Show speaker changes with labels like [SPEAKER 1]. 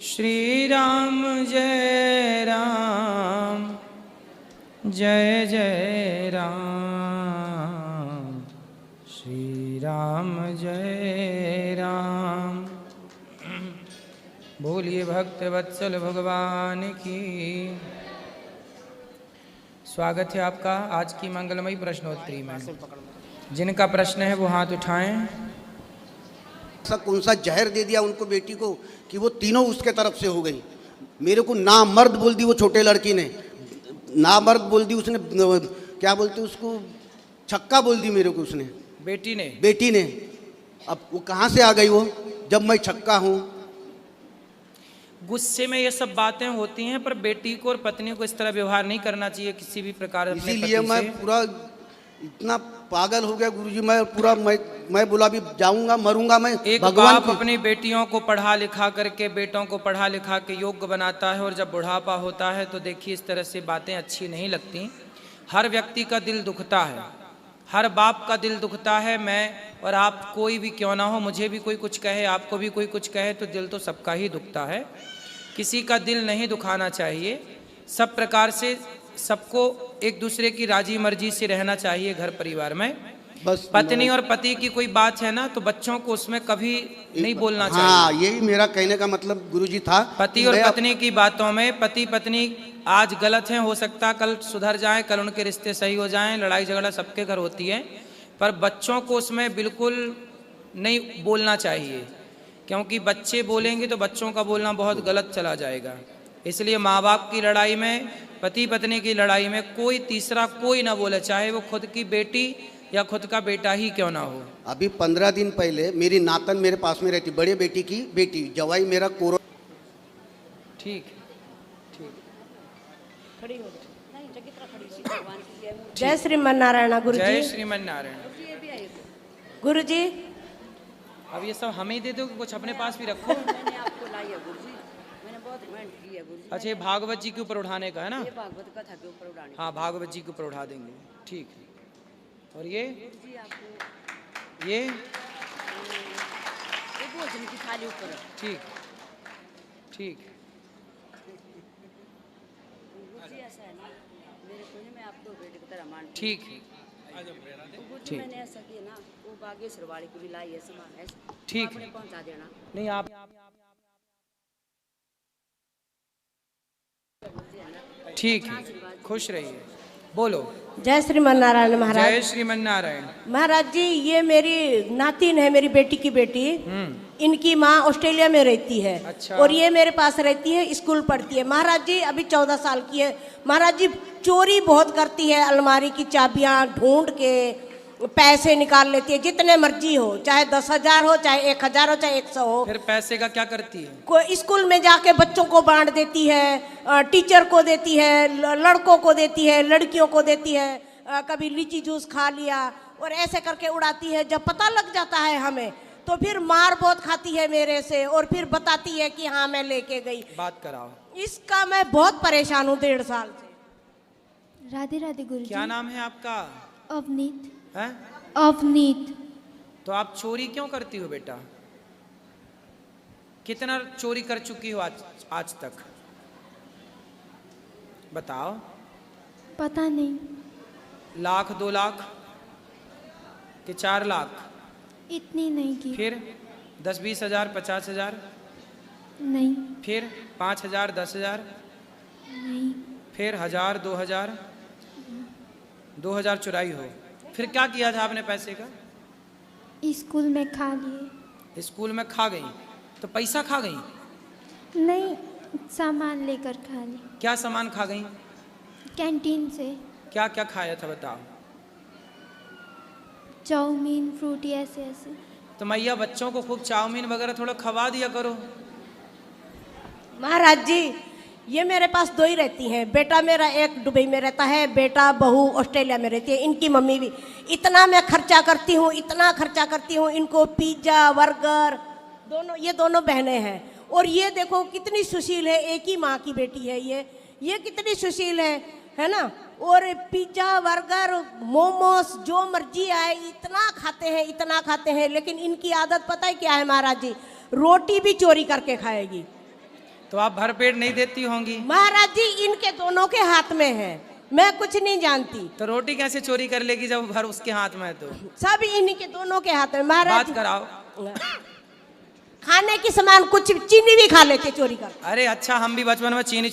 [SPEAKER 1] श्री राम जय राम जय जय राम, श्री राम जय राम। बोलिए भक्त वत्सल भगवान की। स्वागत है आपका आज की मंगलमयी प्रश्नोत्तरी में। जिनका प्रश्न है वो हाथ उठाएं।
[SPEAKER 2] ऐसा कौन सा जहर दे दिया उनको बेटी को कि वो तीनों उसके तरफ से हो गई। मेरे को ना मर्द बोल दी वो छोटे लड़की ने, ना मर्द बोल दी उसने, क्या बोलते उसको, छक्का बोल दी मेरे को उसने, बेटी ने। अब वो कहाँ से आ गई वो, जब मैं छक्का हूँ।
[SPEAKER 1] गुस्से में ये सब बातें होती हैं, पर बेटी को और पत्नी को इस तरह व्यवहार नहीं करना चाहिए किसी भी प्रकार।
[SPEAKER 2] इसीलिए मैं पूरा इतना पागल हो गया गुरुजी। मैं पूरा मैं बोला भी जाऊंगा, मरूंगा मैं।
[SPEAKER 1] एक बाप अपनी बेटियों को पढ़ा लिखा करके, बेटों को पढ़ा लिखा के योग्य बनाता है, और जब बुढ़ापा होता है तो देखिए इस तरह से बातें अच्छी नहीं लगती। हर व्यक्ति का दिल दुखता है, हर बाप का दिल दुखता है। मैं और आप कोई भी क्यों ना हो, मुझे भी कोई कुछ कहे, आपको भी कोई कुछ कहे, तो दिल तो सबका ही दुखता है। किसी का दिल नहीं दुखाना चाहिए। सब प्रकार से सबको एक दूसरे की राजी मर्जी से रहना चाहिए घर परिवार में। बस पत्नी और पति की कोई बात है ना, तो बच्चों को उसमें कभी नहीं बोलना चाहिए।
[SPEAKER 2] हाँ, यही मेरा कहने का मतलब गुरुजी था।
[SPEAKER 1] पति और पत्नी की बातों में, पति पत्नी आज गलत हैं, हो सकता कल सुधर जाएं, कल उनके रिश्ते सही हो जाएं। लड़ाई झगड़ा सबके घर होती है, पर बच्चों को उसमें बिल्कुल नहीं बोलना चाहिए, क्योंकि बच्चे बोलेंगे तो बच्चों का बोलना बहुत गलत चला जाएगा। इसलिए माँ बाप की लड़ाई में, पति पत्नी की लड़ाई में कोई तीसरा कोई ना बोले, चाहे वो खुद की बेटी या खुद का बेटा ही क्यों ना हो।
[SPEAKER 2] अभी 15 दिन पहले मेरी नातन मेरे पास में रहती, बड़े बेटी की बेटी, जवाई मेरा कोरोना।
[SPEAKER 1] ठीक ठीक,
[SPEAKER 3] खड़ी हो जय श्रीमन नारायण गुरुजी।
[SPEAKER 1] जय श्रीमन नारायण।
[SPEAKER 3] गुरुजी
[SPEAKER 1] अब ये सब हमें ही दे दो कि कुछ अपने पास भी रखो।
[SPEAKER 3] मैंने आपको लाई है गुरुजी, मैंने बहुत मेहनत की है गुरुजी।
[SPEAKER 1] अच्छा, ये भागवत जी के ऊपर उठाने का है ना?
[SPEAKER 3] ये भागवत कथा के ऊपर उठाने।
[SPEAKER 1] हाँ, भागवत जी के ऊपर उठा देंगे। ठीक है। और ये
[SPEAKER 3] गुरुजी आपको
[SPEAKER 1] ये
[SPEAKER 3] भोजन की थाली ऊपर।
[SPEAKER 1] ठीक ठीक।
[SPEAKER 3] गुरुजी ऐसा है ना, मेरे को मैं आपको बेटे की तरह मानती।
[SPEAKER 1] ठीक है,
[SPEAKER 3] गुरुजी मैंने ऐसा किया ना, वो बागेश्वर वाली को भी लाई है सामान ऐसा।
[SPEAKER 1] ठीक
[SPEAKER 3] आपने पहुंचा देना।
[SPEAKER 1] नहीं आप ठीक है, खुश रहिए। बोलो
[SPEAKER 3] जय श्रीमन नारायण महाराज।
[SPEAKER 1] जय श्रीमन नारायण।
[SPEAKER 3] महाराज जी, ये मेरी नातिन है, मेरी बेटी की बेटी। इनकी माँ ऑस्ट्रेलिया में रहती है।
[SPEAKER 1] अच्छा।
[SPEAKER 3] और ये मेरे पास रहती है, स्कूल पढ़ती है। महाराज जी अभी 14 साल की है। महाराज जी चोरी बहुत करती है, अलमारी की चाबियां ढूंढ के पैसे निकाल लेती है, जितने मर्जी हो, चाहे 10,000 हो, चाहे 1,000 हो, चाहे 100 हो।
[SPEAKER 1] फिर पैसे का क्या करती है?
[SPEAKER 3] कोई स्कूल में जाके बच्चों को बांट देती है, टीचर को देती है, लड़कों को देती है, लड़कियों को देती है। कभी लीची जूस खा लिया, और ऐसे करके उड़ाती है। जब पता लग जाता है हमें, तो फिर मार बहुत खाती है मेरे से, और फिर बताती है कि हाँ मैं लेके गई।
[SPEAKER 1] बात कराओ।
[SPEAKER 3] इसका मैं बहुत परेशान हूँ 1.5 साल से।
[SPEAKER 4] राधे राधे गुरुजी।
[SPEAKER 1] क्या नाम है आपका?
[SPEAKER 4] अवनीत।
[SPEAKER 1] है?
[SPEAKER 4] अवनीत।
[SPEAKER 1] तो आप चोरी क्यों करती हो बेटा? कितना चोरी कर चुकी हो आज तक? बताओ।
[SPEAKER 4] पता नहीं।
[SPEAKER 1] 1,00,000, 2,00,000 कि 4,00,000?
[SPEAKER 4] इतनी नहीं की।
[SPEAKER 1] फिर 10-20 हजार, 50 हजार?
[SPEAKER 4] नहीं।
[SPEAKER 1] फिर 5,000, 10,000?
[SPEAKER 4] नहीं।
[SPEAKER 1] फिर 1,000, 2,000? 2,000 चुराई हो। फिर क्या किया था आपने पैसे का?
[SPEAKER 4] स्कूल में खा लिए।
[SPEAKER 1] स्कूल में खा गई? तो पैसा खा गई?
[SPEAKER 4] नहीं, सामान लेकर खा ली।
[SPEAKER 1] क्या सामान खा गई?
[SPEAKER 4] कैंटीन से।
[SPEAKER 1] क्या क्या खाया था बताओ?
[SPEAKER 4] चाउमीन, फ्रूटी, ऐसे ऐसे।
[SPEAKER 1] तो मैया बच्चों को खूब चाउमीन वगैरह थोड़ा खवा दिया करो।
[SPEAKER 3] महाराज जी ये मेरे पास 2 ही रहती हैं। बेटा मेरा एक दुबई में रहता है, बेटा बहू ऑस्ट्रेलिया में रहती है। इनकी मम्मी भी। इतना मैं खर्चा करती हूँ, इतना खर्चा करती हूँ इनको, पिज्जा बर्गर, दोनों, ये दोनों बहनें हैं। और ये देखो कितनी सुशील है, एक ही माँ की बेटी है ये कितनी सुशील है ना। और पिज्जा बर्गर मोमोस जो मर्जी आए इतना खाते हैं। लेकिन इनकी आदत पता है क्या है महाराज जी? रोटी भी चोरी करके खाएगी।
[SPEAKER 1] तो आप भरपेट नहीं देती होंगी।
[SPEAKER 3] महाराज जी इनके दोनों के हाथ में है, मैं कुछ नहीं जानती।
[SPEAKER 1] तो रोटी कैसे चोरी कर लेगी जब भर उसके हाथ में है तो?
[SPEAKER 3] सब इन्हीं के दोनों के हाथ में महाराज
[SPEAKER 1] बात
[SPEAKER 3] जी।
[SPEAKER 1] कराओ।
[SPEAKER 3] खाने की सामान कुछ चीनी भी खा लेते चोरी कर।
[SPEAKER 1] अरे अच्छा, हम भी बचपन में चीनी